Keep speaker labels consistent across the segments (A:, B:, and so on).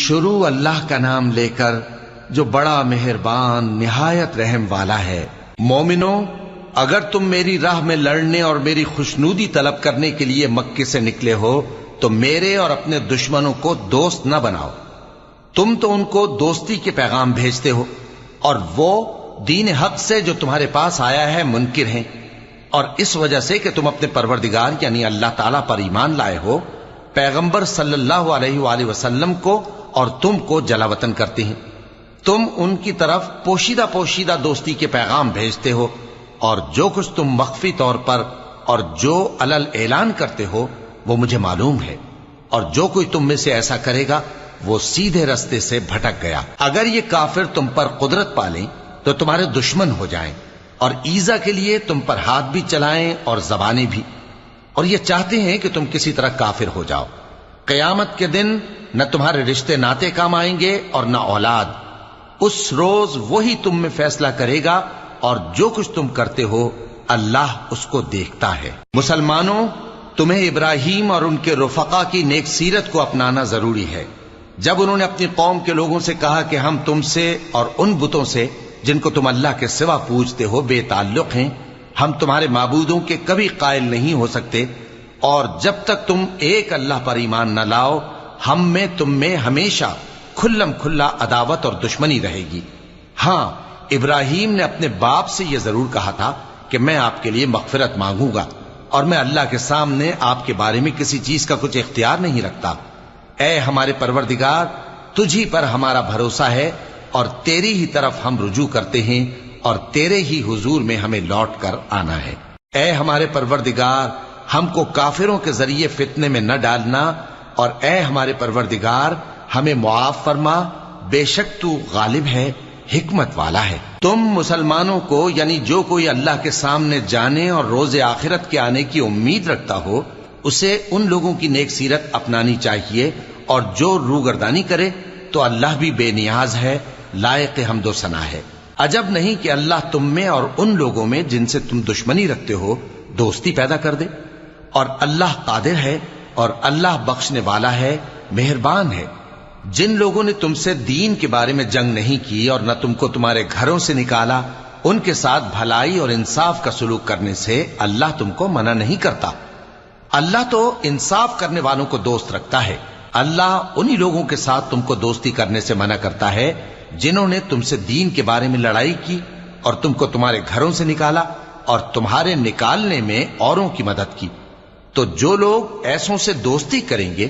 A: شروع اللہ کا نام لے کر جو بڑا مہربان نہایت رحم والا ہے۔ مومنو، اگر تم میری راہ میں لڑنے اور میری خوشنودی طلب کرنے کے لیے مکے سے نکلے ہو تو میرے اور اپنے دشمنوں کو دوست نہ بناؤ۔ تم تو ان کو دوستی کے پیغام بھیجتے ہو اور وہ دین حق سے جو تمہارے پاس آیا ہے منکر ہیں، اور اس وجہ سے کہ تم اپنے پروردگار یعنی اللہ تعالیٰ پر ایمان لائے ہو، پیغمبر صلی اللہ علیہ وآلہ وسلم کو اور تم کو جلا وطن کرتے ہیں۔ تم ان کی طرف پوشیدہ پوشیدہ دوستی کے پیغام بھیجتے ہو، اور جو کچھ تم مخفی طور پر اور جو علل اعلان کرتے ہو وہ مجھے معلوم ہے، اور جو کوئی تم میں سے ایسا کرے گا وہ سیدھے رستے سے بھٹک گیا۔ اگر یہ کافر تم پر قدرت پالیں تو تمہارے دشمن ہو جائیں، اور ایذا کے لیے تم پر ہاتھ بھی چلائیں اور زبانیں بھی، اور یہ چاہتے ہیں کہ تم کسی طرح کافر ہو جاؤ۔ قیامت کے دن نہ تمہارے رشتے ناتے کام آئیں گے اور نہ اولاد۔ اس روز وہی تم میں فیصلہ کرے گا، اور جو کچھ تم کرتے ہو اللہ اس کو دیکھتا ہے۔ مسلمانوں، تمہیں ابراہیم اور ان کے رفقا کی نیک سیرت کو اپنانا ضروری ہے۔ جب انہوں نے اپنی قوم کے لوگوں سے کہا کہ ہم تم سے اور ان بتوں سے جن کو تم اللہ کے سوا پوجتے ہو بے تعلق ہیں، ہم تمہارے معبودوں کے کبھی قائل نہیں ہو سکتے، اور جب تک تم ایک اللہ پر ایمان نہ لاؤ ہم میں تم میں ہمیشہ کھلم کھلا عداوت اور دشمنی رہے گی۔ ہاں، ابراہیم نے اپنے باپ سے یہ ضرور کہا تھا کہ میں آپ کے لیے مغفرت مانگوں گا، اور میں اللہ کے سامنے آپ کے بارے میں کسی چیز کا کچھ اختیار نہیں رکھتا۔ اے ہمارے پروردگار، تجھی پر ہمارا بھروسہ ہے اور تیری ہی طرف ہم رجوع کرتے ہیں، اور تیرے ہی حضور میں ہمیں لوٹ کر آنا ہے۔ اے ہمارے پروردگار، ہم کو کافروں کے ذریعے فتنے میں نہ ڈالنا، اور اے ہمارے پروردگار ہمیں معاف فرما، بے شک تو غالب ہے، حکمت والا ہے۔ تم مسلمانوں کو یعنی جو کوئی اللہ کے سامنے جانے اور روز آخرت کے آنے کی امید رکھتا ہو اسے ان لوگوں کی نیک سیرت اپنانی چاہیے، اور جو روگردانی کرے تو اللہ بھی بے نیاز ہے، لائق حمد و ثنا ہے۔ عجب نہیں کہ اللہ تم میں اور ان لوگوں میں جن سے تم دشمنی رکھتے ہو دوستی پیدا کر دے، اور اللہ قادر ہے اور اللہ بخشنے والا ہے، مہربان ہے۔ جن لوگوں نے تم سے دین کے بارے میں جنگ نہیں کی اور نہ تم کو تمہارے گھروں سے نکالا، ان کے ساتھ بھلائی اور انصاف کا سلوک کرنے سے اللہ تم کو منع نہیں کرتا۔ اللہ تو انصاف کرنے والوں کو دوست رکھتا ہے۔ اللہ انہی لوگوں کے ساتھ تم کو دوستی کرنے سے منع کرتا ہے جنہوں نے تم سے دین کے بارے میں لڑائی کی اور تم کو تمہارے گھروں سے نکالا اور تمہارے نکالنے میں اوروں کی مدد کی، تو جو لوگ ایسوں سے دوستی کریں گے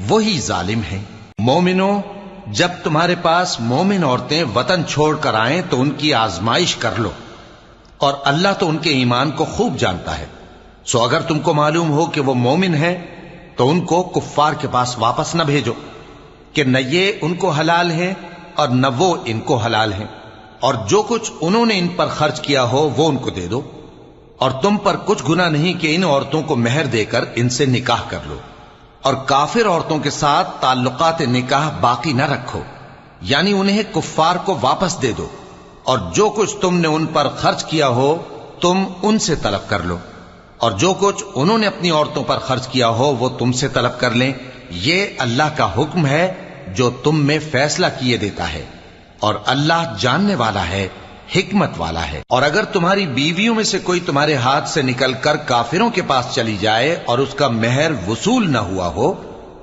A: وہی ظالم ہیں۔ مومنوں، جب تمہارے پاس مومن عورتیں وطن چھوڑ کر آئیں تو ان کی آزمائش کر لو، اور اللہ تو ان کے ایمان کو خوب جانتا ہے۔ سو اگر تم کو معلوم ہو کہ وہ مومن ہیں تو ان کو کفار کے پاس واپس نہ بھیجو کہ نہ یہ ان کو حلال ہیں اور نہ وہ ان کو حلال ہیں، اور جو کچھ انہوں نے ان پر خرچ کیا ہو وہ ان کو دے دو، اور تم پر کچھ گناہ نہیں کہ ان عورتوں کو مہر دے کر ان سے نکاح کر لو، اور کافر عورتوں کے ساتھ تعلقات نکاح باقی نہ رکھو، یعنی انہیں کفار کو واپس دے دو، اور جو کچھ تم نے ان پر خرچ کیا ہو تم ان سے طلب کر لو، اور جو کچھ انہوں نے اپنی عورتوں پر خرچ کیا ہو وہ تم سے طلب کر لیں۔ یہ اللہ کا حکم ہے جو تم میں فیصلہ کیے دیتا ہے، اور اللہ جاننے والا ہے، حکمت والا ہے۔ اور اگر تمہاری بیویوں میں سے کوئی تمہارے ہاتھ سے نکل کر کافروں کے پاس چلی جائے اور اس کا مہر وصول نہ ہوا ہو،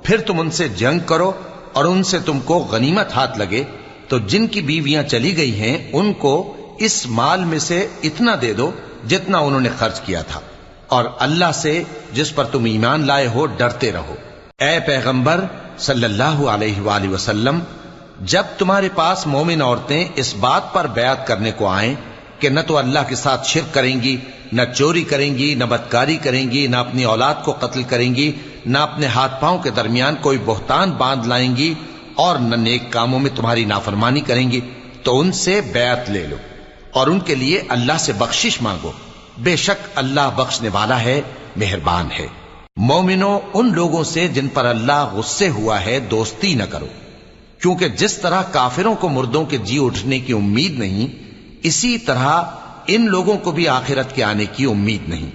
A: پھر تم ان سے جنگ کرو اور ان سے تم کو غنیمت ہاتھ لگے، تو جن کی بیویاں چلی گئی ہیں ان کو اس مال میں سے اتنا دے دو جتنا انہوں نے خرچ کیا تھا، اور اللہ سے جس پر تم ایمان لائے ہو ڈرتے رہو۔ اے پیغمبر صلی اللہ علیہ وآلہ وسلم، جب تمہارے پاس مومن عورتیں اس بات پر بیعت کرنے کو آئیں کہ نہ تو اللہ کے ساتھ شرک کریں گی، نہ چوری کریں گی، نہ بدکاری کریں گی، نہ اپنی اولاد کو قتل کریں گی، نہ اپنے ہاتھ پاؤں کے درمیان کوئی بہتان باندھ لائیں گی، اور نہ نیک کاموں میں تمہاری نافرمانی کریں گی، تو ان سے بیعت لے لو اور ان کے لیے اللہ سے بخشش مانگو، بے شک اللہ بخشنے والا ہے، مہربان ہے۔ مومنوں، ان لوگوں سے جن پر اللہ غصے ہوا ہے دوستی نہ کرو، کیونکہ جس طرح کافروں کو مردوں کے جی اٹھنے کی امید نہیں، اسی طرح ان لوگوں کو بھی آخرت کے آنے کی امید نہیں۔